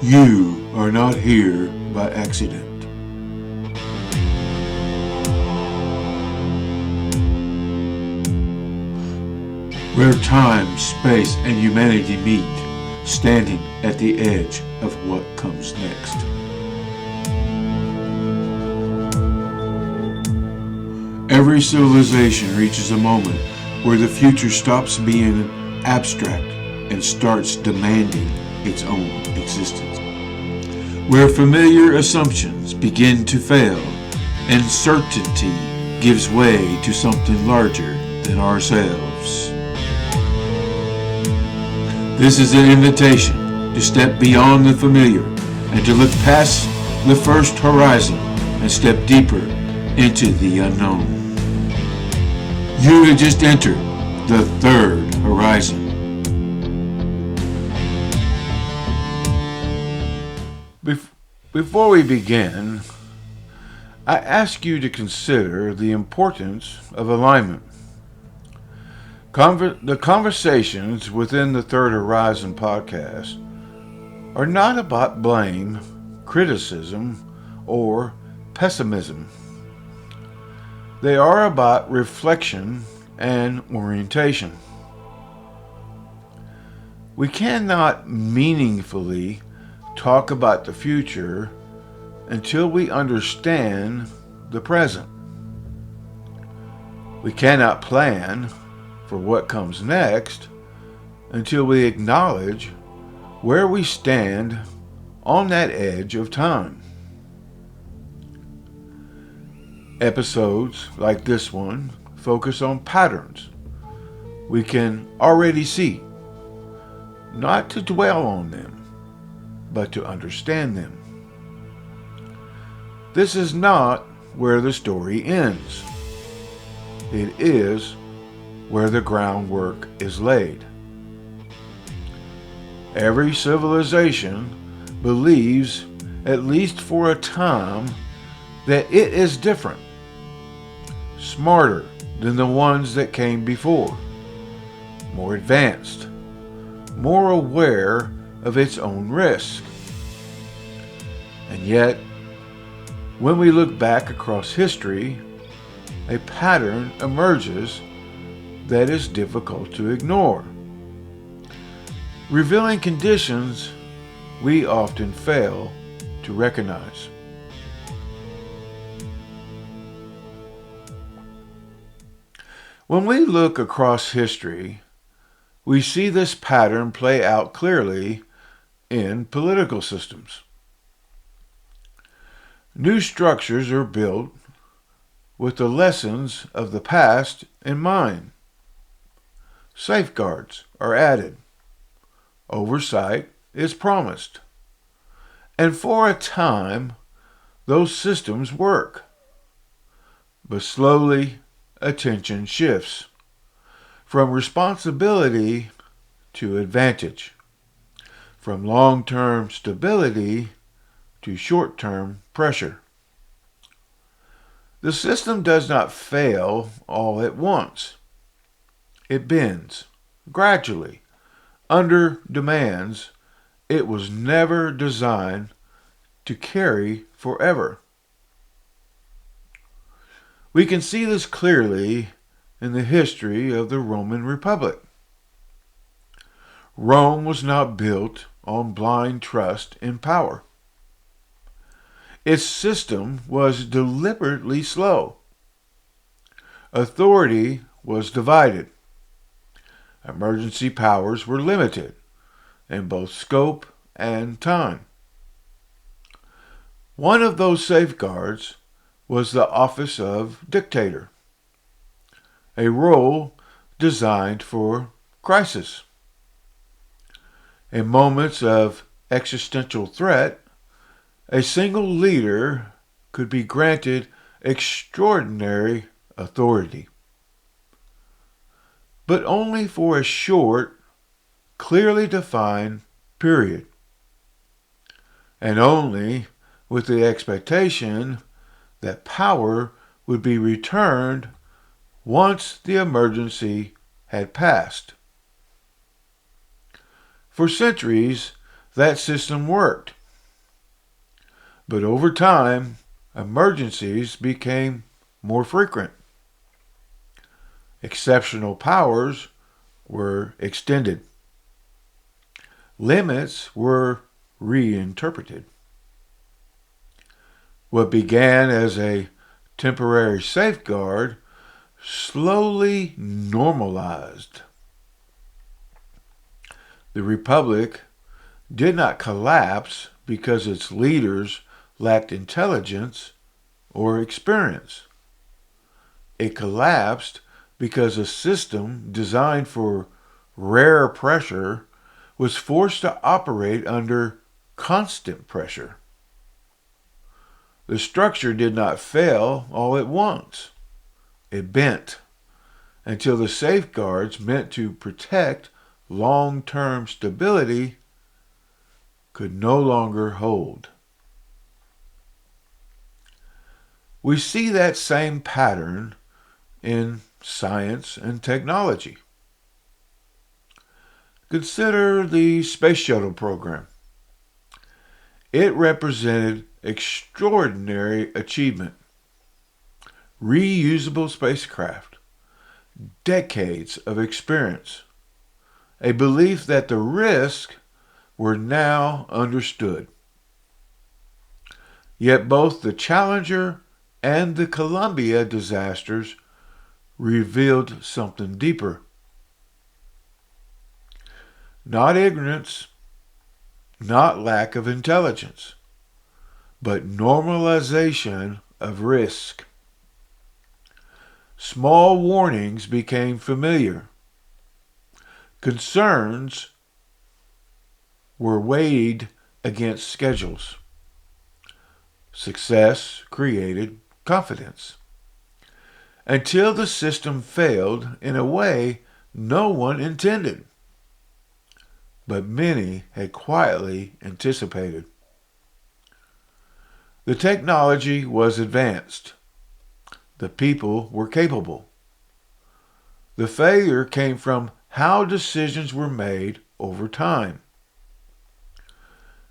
You are not here by accident. Where time, space, and humanity meet, standing at the edge of what comes next. Every civilization reaches a moment where the future stops being abstract and starts demanding its own existence. Where familiar assumptions begin to fail and certainty gives way to something larger than ourselves. This is an invitation to step beyond the familiar and to look past the first horizon and step deeper into the unknown. You have just entered the third horizon. Before we begin, I ask you to consider the importance of alignment. The conversations within the Third Horizon podcast are not about blame, criticism, or pessimism. They are about reflection and orientation. We cannot meaningfully talk about the future until we understand the present. We cannot plan for what comes next until we acknowledge where we stand on that edge of time. Episodes like this one focus on patterns we can already see, not to dwell on them, but to understand them. This is not where the story ends. It is where the groundwork is laid. Every civilization believes, at least for a time, that it is different, smarter than the ones that came before, more advanced, more aware of its own risk. And yet, when we look back across history, a pattern emerges that is difficult to ignore, revealing conditions we often fail to recognize. When we look across history, we see this pattern play out clearly in political systems. New structures are built with the lessons of the past in mind. Safeguards are added. Oversight is promised. And for a time, those systems work. But slowly, attention shifts from responsibility to advantage, from long-term stability to short-term pressure. The system does not fail all at once. It bends gradually under demands it was never designed to carry forever. We can see this clearly in the history of the Roman Republic. Rome was not built on blind trust in power. Its system was deliberately slow. Authority was divided. Emergency powers were limited in both scope and time. One of those safeguards was the office of dictator, a role designed for crisis. In moments of existential threat, a single leader could be granted extraordinary authority, but only for a short, clearly defined period, and only with the expectation that power would be returned once the emergency had passed. For centuries, that system worked. But over time, emergencies became more frequent. Exceptional powers were extended. Limits were reinterpreted. What began as a temporary safeguard slowly normalized. The Republic did not collapse because its leaders lacked intelligence or experience. It collapsed because a system designed for rare pressure was forced to operate under constant pressure. The structure did not fail all at once. It bent until the safeguards meant to protect long-term stability could no longer hold. We see that same pattern in science and technology. Consider the Space Shuttle program. It represented extraordinary achievement. Reusable spacecraft, decades of experience, a belief that the risks were now understood. Yet both the Challenger and the Columbia disasters revealed something deeper. Not ignorance, not lack of intelligence, but normalization of risk. Small warnings became familiar. Concerns were weighed against schedules. Success created confidence. Until the system failed in a way no one intended, but many had quietly anticipated. The technology was advanced. The people were capable. The failure came from how decisions were made over time.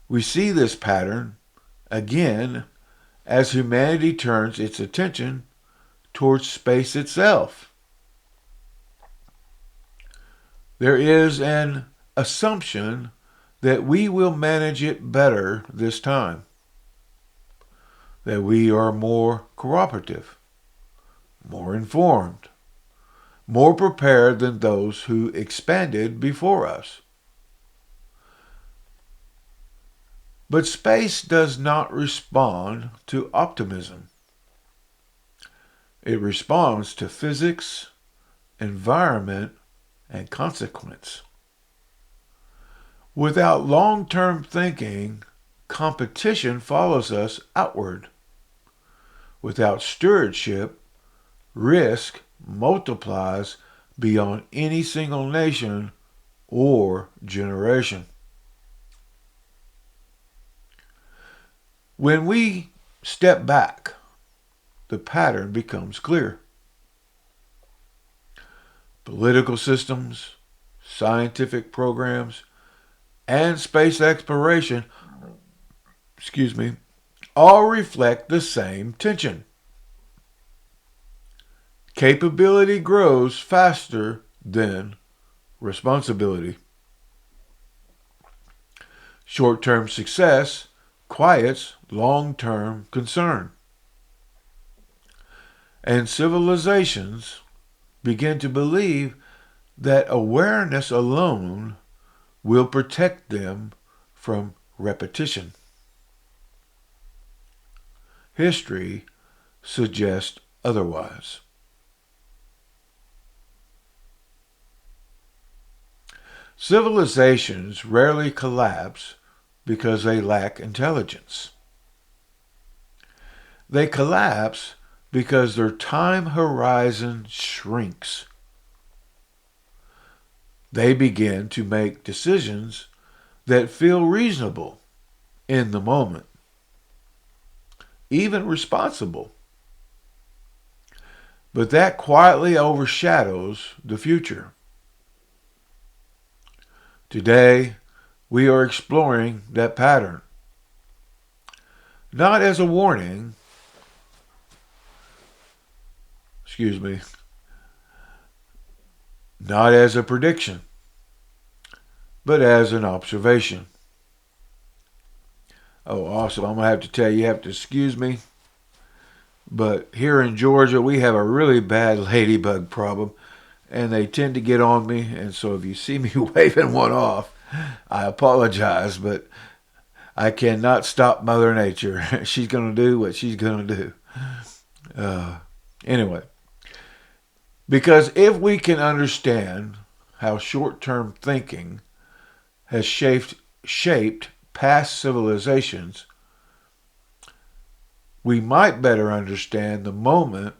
We see this pattern again as humanity turns its attention towards space itself. There is an assumption that we will manage it better this time, that we are more cooperative, more informed, more prepared than those who expanded before us. But space does not respond to optimism. It responds to physics, environment, and consequence. Without long-term thinking, competition follows us outward. Without stewardship, risk multiplies beyond any single nation or generation. When we step back, the pattern becomes clear. Political systems, scientific programs, and space exploration, all reflect the same tension. Capability grows faster than responsibility. Short-term success quiets long-term concern. And civilizations begin to believe that awareness alone will protect them from repetition. History suggests otherwise. Civilizations rarely collapse because they lack intelligence. They collapse because their time horizon shrinks. They begin to make decisions that feel reasonable in the moment, even responsible. But that quietly overshadows the future. Today, we are exploring that pattern. not as a warning, excuse me, not as a prediction, but as an observation. Oh, awesome. I'm going to have to tell you, you have to excuse me. But here in Georgia, we have a really bad ladybug problem, and they tend to get on me. And so if you see me waving one off, I apologize, but I cannot stop Mother Nature. She's going to do what she's going to do. Anyway, because if we can understand how short-term thinking has shaped past civilizations, we might better understand the moment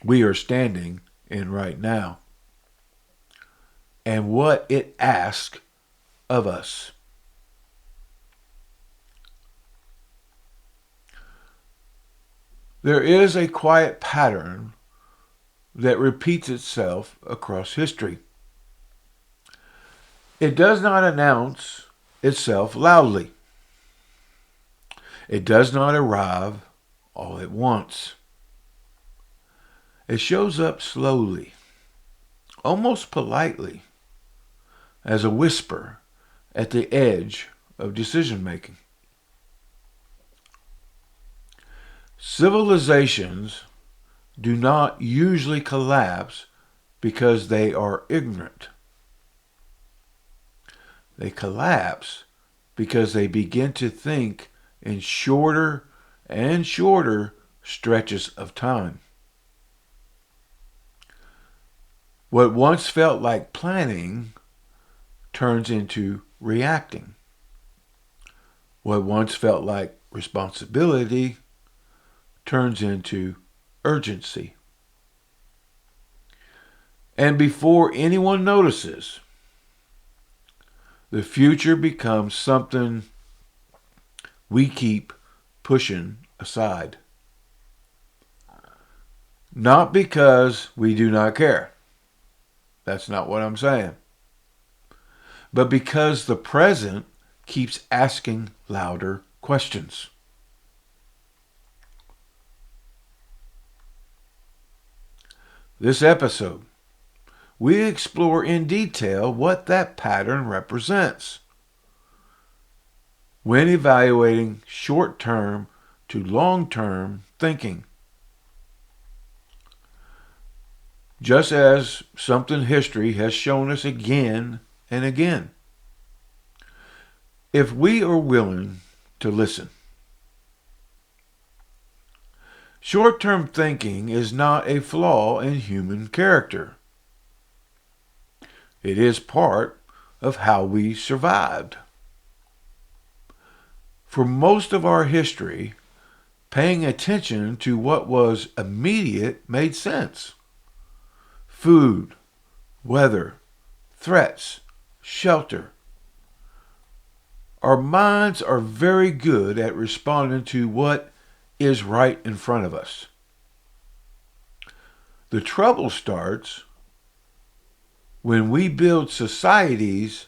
we are standing in right now and what it asks of us. There is a quiet pattern that repeats itself across history. It does not announce itself loudly. It does not arrive all at once. It shows up slowly, almost politely, as a whisper at the edge of decision making. Civilizations do not usually collapse because they are ignorant. They collapse because they begin to think in shorter and shorter stretches of time. What once felt like planning turns into reacting. What once felt like responsibility turns into urgency. And before anyone notices, the future becomes something we keep pushing aside. Not because we do not care. That's not what I'm saying. But because the present keeps asking louder questions. This episode, we explore in detail what that pattern represents when evaluating short-term to long-term thinking. Just as something history has shown us again and again. If we are willing to listen. Short-term thinking is not a flaw in human character. It is part of how we survived. For most of our history, paying attention to what was immediate made sense. Food, weather, threats, shelter. Our minds are very good at responding to what is right in front of us. The trouble starts when we build societies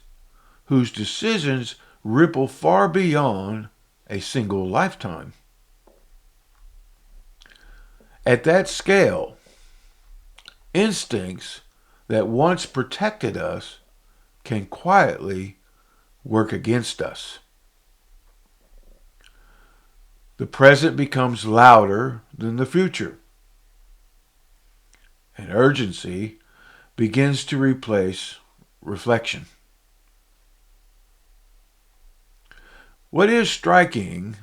whose decisions ripple far beyond a single lifetime. At that scale, instincts that once protected us can quietly work against us. The present becomes louder than the future, and urgency begins to replace reflection. What is striking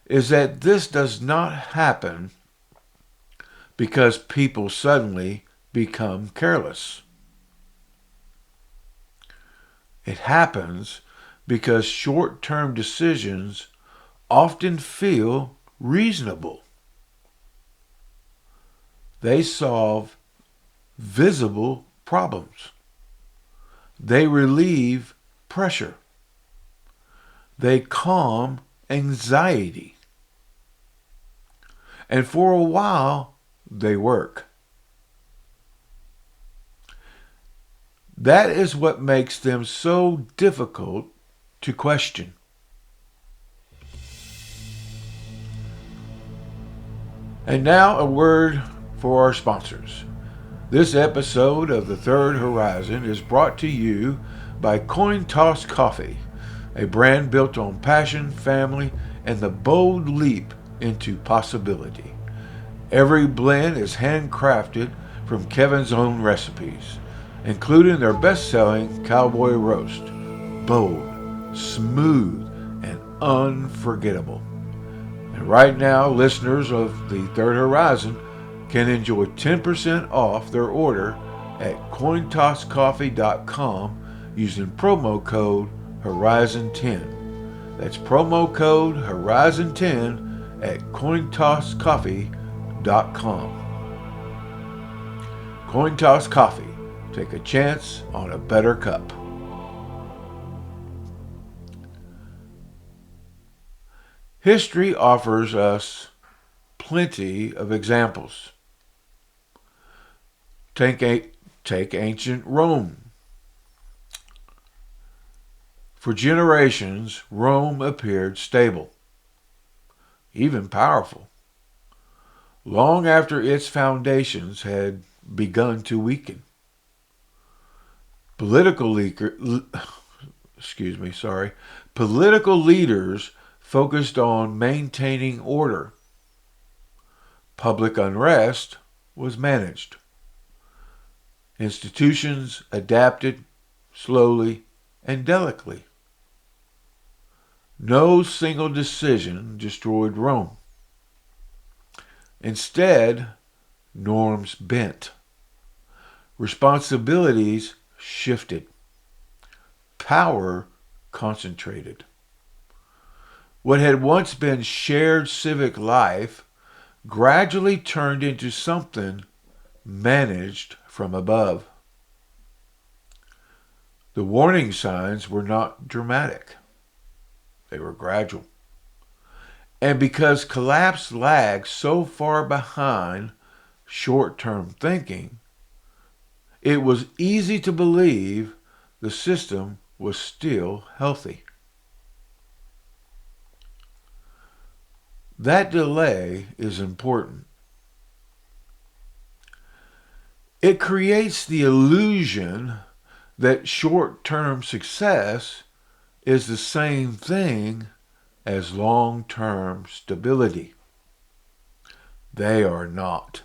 is that this does not happen because people suddenly become careless. It happens because short-term decisions often feel reasonable. They solve visible problems. They relieve pressure. They calm anxiety. And for a while, they work. That is what makes them so difficult to question. And now a word for our sponsors. This episode of The Third Horizon is brought to you by Coin Toss Coffee, a brand built on passion, family, and the bold leap into possibility. Every blend is handcrafted from Kevin's own recipes, including their best-selling Cowboy Roast. Bold, smooth, and unforgettable. And right now, listeners of The Third Horizon can enjoy 10% off their order at cointosscoffee.com using promo code Horizon10. That's promo code Horizon10 at cointosscoffee.com. Cointoss Coffee. Take a chance on a better cup. History offers us plenty of examples. Take ancient Rome. For generations, Rome appeared stable, even powerful, long after its foundations had begun to weaken. Political leaders focused on maintaining order. Public unrest was managed. Institutions adapted slowly and delicately. No single decision destroyed Rome. Instead, norms bent. Responsibilities shifted. Power concentrated. What had once been shared civic life gradually turned into something managed from above. The warning signs were not dramatic. They were gradual. And because collapse lags so far behind short-term thinking, it was easy to believe the system was still healthy. That delay is important. It creates the illusion that short-term success is the same thing as long-term stability. They are not.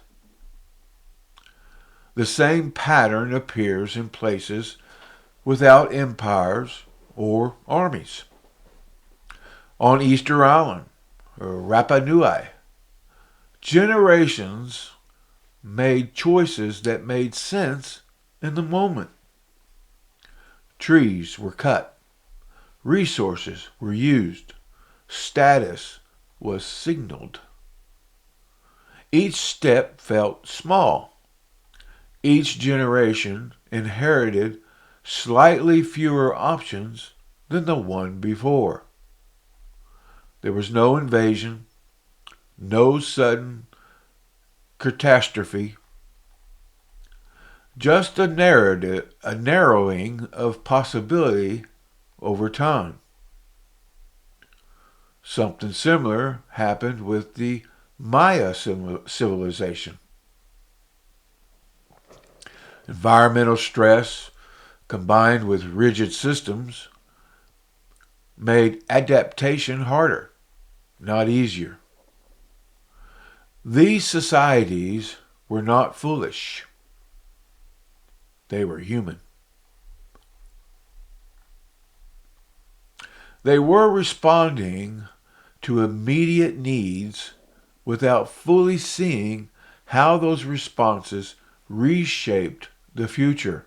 The same pattern appears in places without empires or armies. On Easter Island, or Rapa Nui, generations made choices that made sense in the moment. Trees were cut. Resources were used. Status was signaled. Each step felt small. Each generation inherited slightly fewer options than the one before. There was no invasion, no sudden catastrophe, just a narrowing of possibility over time. Something similar happened with the Maya civilization. Environmental stress combined with rigid systems made adaptation harder, not easier. These societies were not foolish. They were human. They were responding to immediate needs without fully seeing how those responses reshaped the future.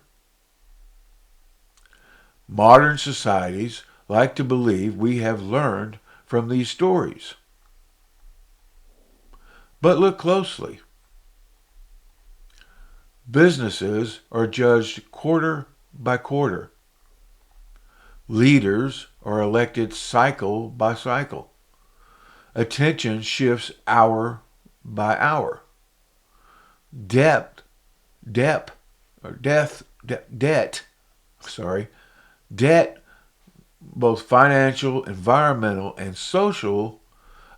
Modern societies like to believe we have learned from these stories. But look closely. Businesses are judged quarter by quarter. Leaders are elected cycle by cycle. Attention shifts hour by hour. Debt, both financial, environmental, and social,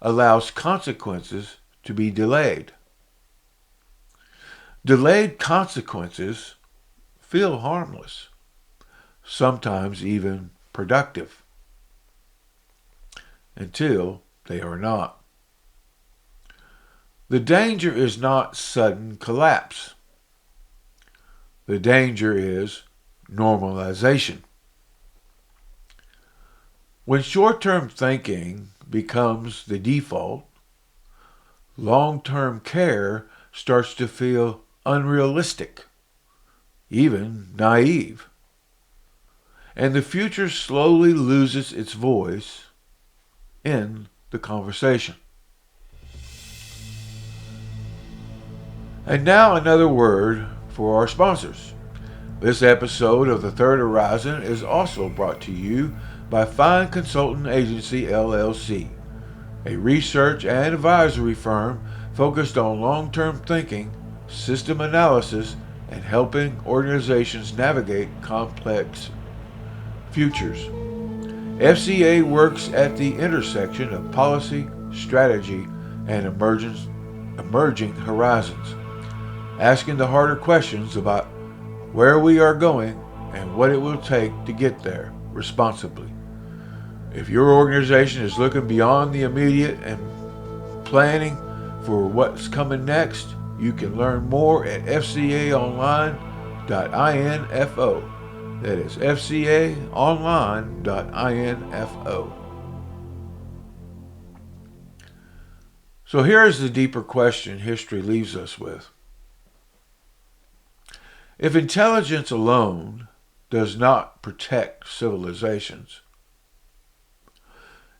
allows consequences to be delayed. Delayed consequences feel harmless, sometimes even productive, until they are not. The danger is not sudden collapse. The danger is normalization. When short-term thinking becomes the default, long-term care starts to feel unrealistic, even naive. And the future slowly loses its voice in the conversation. And now another word for our sponsors. This episode of The Third Horizon is also brought to you by Fine Consulting Agency, LLC, a research and advisory firm focused on long-term thinking, system analysis, and helping organizations navigate complex futures. FCA works at the intersection of policy, strategy, and emerging horizons, asking the harder questions about where we are going and what it will take to get there responsibly. If your organization is looking beyond the immediate and planning for what's coming next, you can learn more at fcaonline.info. That is fcaonline.info. So here is the deeper question history leaves us with. If intelligence alone does not protect civilizations,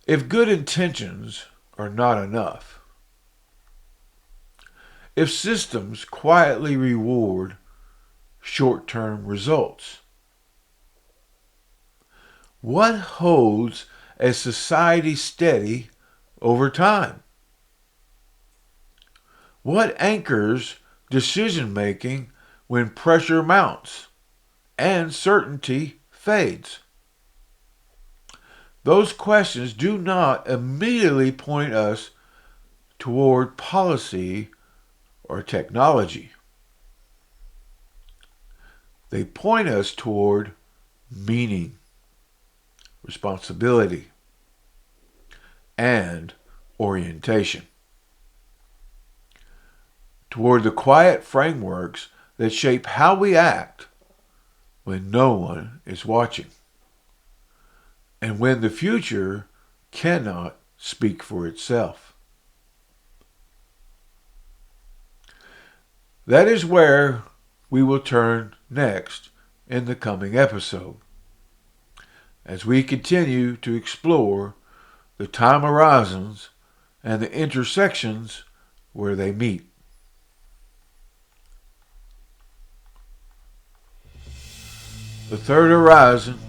if good intentions are not enough, if systems quietly reward short-term results, what holds a society steady over time? What anchors decision-making when pressure mounts and certainty fades? Those questions do not immediately point us toward policy or technology. They point us toward meaning, responsibility, and orientation. Toward the quiet frameworks that shape how we act when no one is watching, and when the future cannot speak for itself. That is where we will turn next in the coming episode, as we continue to explore the time horizons and the intersections where they meet. The Third Horizon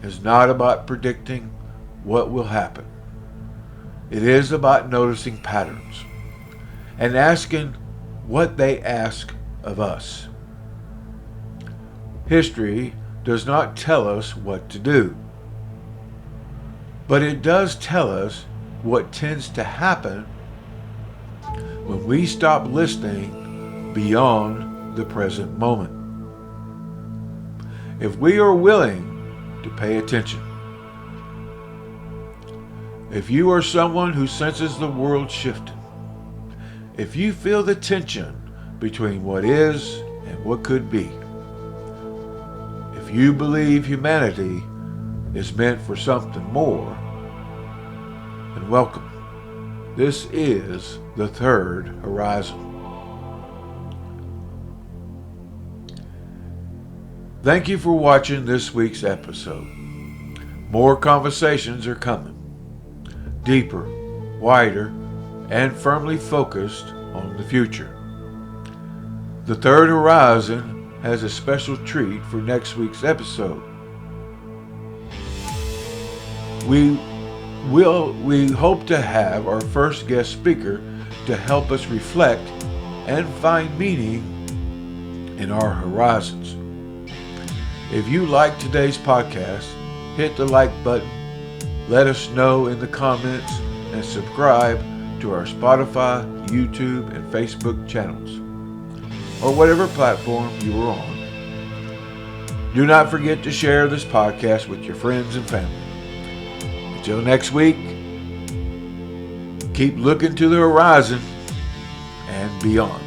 is not about predicting what will happen. It is about noticing patterns and asking what they ask of us. History does not tell us what to do, but it does tell us what tends to happen when we stop listening beyond the present moment. If we are willing to pay attention. If you are someone who senses the world shifting, if you feel the tension between what is and what could be, if you believe humanity is meant for something more, then welcome. This is the Third Horizon. Thank you for watching this week's episode. More conversations are coming. Deeper, wider, and firmly focused on the future. The Third Horizon has a special treat for next week's episode. We hope to have our first guest speaker to help us reflect and find meaning in our horizons. If you like today's podcast, hit the like button, let us know in the comments, and subscribe to our Spotify, YouTube, and Facebook channels, or whatever platform you are on. Do not forget to share this podcast with your friends and family. Until next week, keep looking to the horizon and beyond.